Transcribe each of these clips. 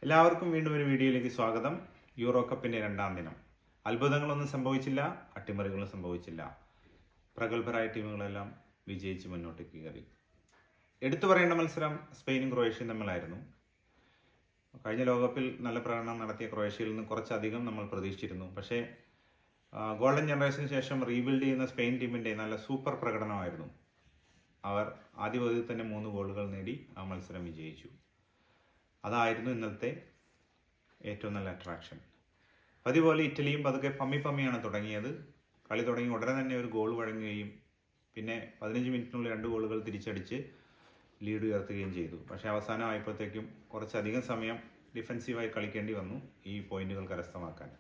എല്ലാവർക്കും വീണ്ടും ഒരു വീഡിയോയിലേക്ക് സ്വാഗതം. യൂറോ കപ്പിന്റെ രണ്ടാം ദിനം. അത്ഭുതങ്ങളൊന്നും സംഭവിച്ചില്ല, അട്ടിമറികളും സംഭവിച്ചില്ല. പ്രഗത്ഭരായ ടീമുകളെല്ലാം വിജയിച്ച് മുന്നോട്ടേക്ക് കയറി. എടുത്തു പറയേണ്ട മത്സരം സ്പെയിനും ക്രൊയേഷ്യയും തമ്മിലായിരുന്നു. കഴിഞ്ഞ ലോകകപ്പിൽ നല്ല പ്രകടനം നടത്തിയ ക്രൊയേഷ്യയിൽ നിന്ന് കുറച്ചധികം നമ്മൾ പ്രതീക്ഷിച്ചിരുന്നു. പക്ഷേ ഗോൾഡൻ ജനറേഷന് ശേഷം റീബിൽഡ് ചെയ്യുന്ന സ്പെയിൻ ടീമിൻ്റെ നല്ല സൂപ്പർ പ്രകടനമായിരുന്നു. അവർ ആദ്യ പകുതിയിൽ തന്നെ 3 ഗോളുകൾ നേടി ആ മത്സരം വിജയിച്ചു. അതായിരുന്നു ഇന്നത്തെ ഏറ്റവും നല്ല അട്രാക്ഷൻ. അതുപോലെ ഇറ്റലിയും പതുക്കെ പമ്മിയാണ് തുടങ്ങിയത്. കളി തുടങ്ങി ഉടനെ തന്നെ ഒരു ഗോൾ വഴങ്ങുകയും പിന്നെ 15 മിനിറ്റിനുള്ളിൽ 2 ഗോളുകൾ തിരിച്ചടിച്ച് ലീഡ് ഉയർത്തുകയും ചെയ്തു. പക്ഷേ അവസാനം ആയപ്പോഴത്തേക്കും കുറച്ചധികം സമയം ഡിഫെൻസീവായി കളിക്കേണ്ടി വന്നു ഈ പോയിന്റുകൾ കരസ്ഥമാക്കാൻ.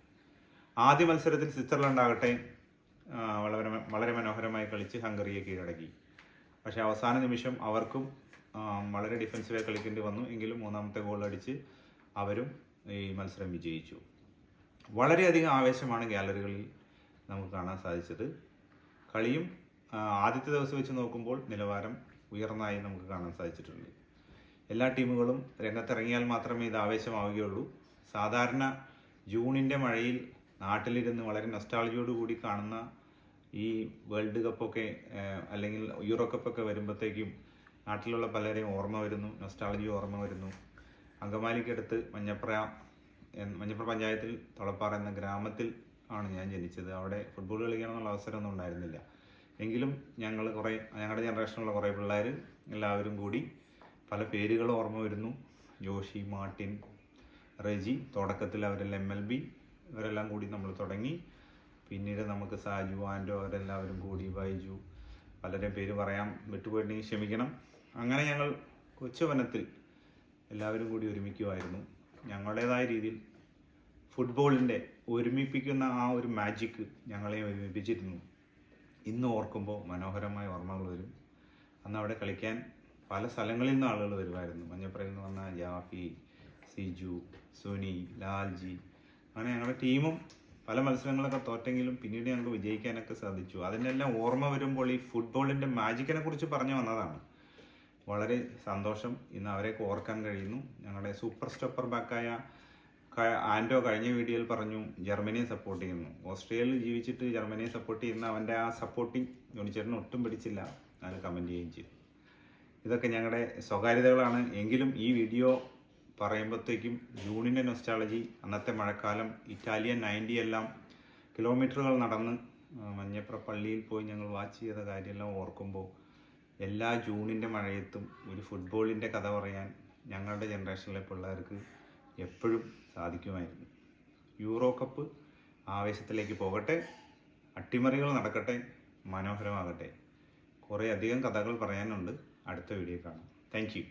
ആദ്യ മത്സരത്തിൽ സ്വിറ്റ്സർലൻഡ് ആകട്ടെ വളരെ മനോഹരമായി കളിച്ച് ഹംഗറിയെ കീഴടക്കി. പക്ഷേ അവസാന നിമിഷം അവർക്കും വളരെ ഡിഫെൻസീവായി കളിക്കേണ്ടി വന്നു. എങ്കിലും മൂന്നാമത്തെ ഗോൾ അടിച്ച് അവരും ഈ മത്സരം വിജയിച്ചു. വളരെയധികം ആവേശമാണ് ഗാലറികളിൽ നമുക്ക് കാണാൻ സാധിച്ചത്. കളിയും ആദ്യത്തെ ദിവസം വെച്ച് നോക്കുമ്പോൾ നിലവാരം ഉയർന്നതായി നമുക്ക് കാണാൻ സാധിച്ചിട്ടുണ്ട്. എല്ലാ ടീമുകളും രംഗത്തിറങ്ങിയാൽ മാത്രമേ ഇത് ആവേശമാവുകയുള്ളൂ. സാധാരണ ജൂണിൻ്റെ മഴയിൽ നാട്ടിലിരുന്ന് വളരെ നൊസ്റ്റാൾജിയോടുകൂടി കാണുന്ന ഈ വേൾഡ് കപ്പൊക്കെ അല്ലെങ്കിൽ യൂറോ കപ്പൊക്കെ വരുമ്പോഴത്തേക്കും നാട്ടിലുള്ള പലരെയും ഓർമ്മ വരുന്നു, നൊസ്റ്റാൾജി ഓർമ്മ വരുന്നു. അങ്കമാലിക്കടുത്ത് മഞ്ഞപ്ര പഞ്ചായത്തിൽ തൊളപ്പാറ എന്ന ഗ്രാമത്തിൽ ആണ് ഞാൻ ജനിച്ചത്. അവിടെ ഫുട്ബോൾ കളിക്കാനുള്ള അവസരമൊന്നും ഉണ്ടായിരുന്നില്ല. എങ്കിലും ഞങ്ങളുടെ ജനറേഷനിലുള്ള കുറേ പിള്ളേർ എല്ലാവരും കൂടി പല പേരുകൾ ഓർമ്മ വരുന്നു. ജോഷി, മാർട്ടിൻ, റെജി, തുടക്കത്തിൽ അവരെല്ലാം MLB ഇവരെല്ലാം കൂടി നമ്മൾ തുടങ്ങി. പിന്നീട് നമുക്ക് സാജു, ആൻഡോ അവരെല്ലാവരും കൂടി, ബൈജു, പലരും പേര് പറയാൻ വിട്ടുപോയിട്ടുണ്ടെങ്കിൽ ക്ഷമിക്കണം. അങ്ങനെ ഞങ്ങൾ കൊച്ചുവനത്തിൽ എല്ലാവരും കൂടി ഒരുമിക്കുമായിരുന്നു. ഞങ്ങളുടേതായ രീതിയിൽ ഫുട്ബോളിൻ്റെ ഒരുമിപ്പിക്കുന്ന ആ ഒരു മാജിക്ക് ഞങ്ങളെ ഒരുമിപ്പിച്ചിരുന്നു. ഇന്ന് ഓർക്കുമ്പോൾ മനോഹരമായ ഓർമ്മകൾ വരും. അന്ന് അവിടെ കളിക്കാൻ പല സ്ഥലങ്ങളിൽ നിന്ന് ആളുകൾ വരുമായിരുന്നു. മഞ്ഞപ്പുറയിൽ നിന്ന് വന്ന ജാഫി, സിജു, സുനി, ലാൽജി, അങ്ങനെ ഞങ്ങളുടെ ടീമും പല മത്സരങ്ങളൊക്കെ തോറ്റെങ്കിലും പിന്നീട് ഞങ്ങൾക്ക് വിജയിക്കാനൊക്കെ സാധിച്ചു. അതിനെല്ലാം ഓർമ്മ വരുമ്പോൾ ഈ ഫുട്ബോളിൻ്റെ മാജിക്കിനെ കുറിച്ച് പറഞ്ഞു വന്നതാണ്. വളരെ സന്തോഷം. ഇന്ന് അവരെയൊക്കെ ഓർക്കാൻ കഴിയുന്നു. ഞങ്ങളുടെ സൂപ്പർ സ്റ്റോപ്പർ ബാക്കായ ആൻഡോ കഴിഞ്ഞ വീഡിയോയിൽ പറഞ്ഞു ജർമ്മനിയെ സപ്പോർട്ട് ചെയ്യുന്നു. ഓസ്ട്രേലിയയിൽ ജീവിച്ചിട്ട് ജർമ്മനിയെ സപ്പോർട്ട് ചെയ്യുന്ന അവൻ്റെ ആ സപ്പോർട്ടിങ് ജോണിച്ചേട്ടന് ഒട്ടും പിടിച്ചില്ല. ഞാൻ കമൻറ്റ് ചെയ്യുകയും ചെയ്തു. ഇതൊക്കെ ഞങ്ങളുടെ സ്വകാര്യതകളാണ്. എങ്കിലും ഈ വീഡിയോ പറയുമ്പോഴത്തേക്കും ജൂണിൻ്റെ നൊസ്റ്റാളജി, അന്നത്തെ മഴക്കാലം, ഇറ്റാലിയൻ 90 എല്ലാം കിലോമീറ്ററുകൾ നടന്ന് മഞ്ഞപ്ര പള്ളിയിൽ പോയി ഞങ്ങൾ വാച്ച് ചെയ്ത കാര്യമെല്ലാം ഓർക്കുമ്പോൾ എല്ലാ ജൂണിൻ്റെ മഴയത്തും ഒരു ഫുട്ബോളിൻ്റെ കഥ പറയാൻ ഞങ്ങളുടെ ജനറേഷനിലെ പിള്ളേർക്ക് എപ്പോഴും സാധിക്കുമായിരുന്നു. യൂറോ കപ്പ് ആവേശത്തിലേക്ക് പോകട്ടെ, അട്ടിമറികൾ നടക്കട്ടെ, മനോഹരമാകട്ടെ. കുറേ അധികം കഥകൾ പറയാനുണ്ട്. അടുത്ത വീഡിയോ കാണാം. Thank you.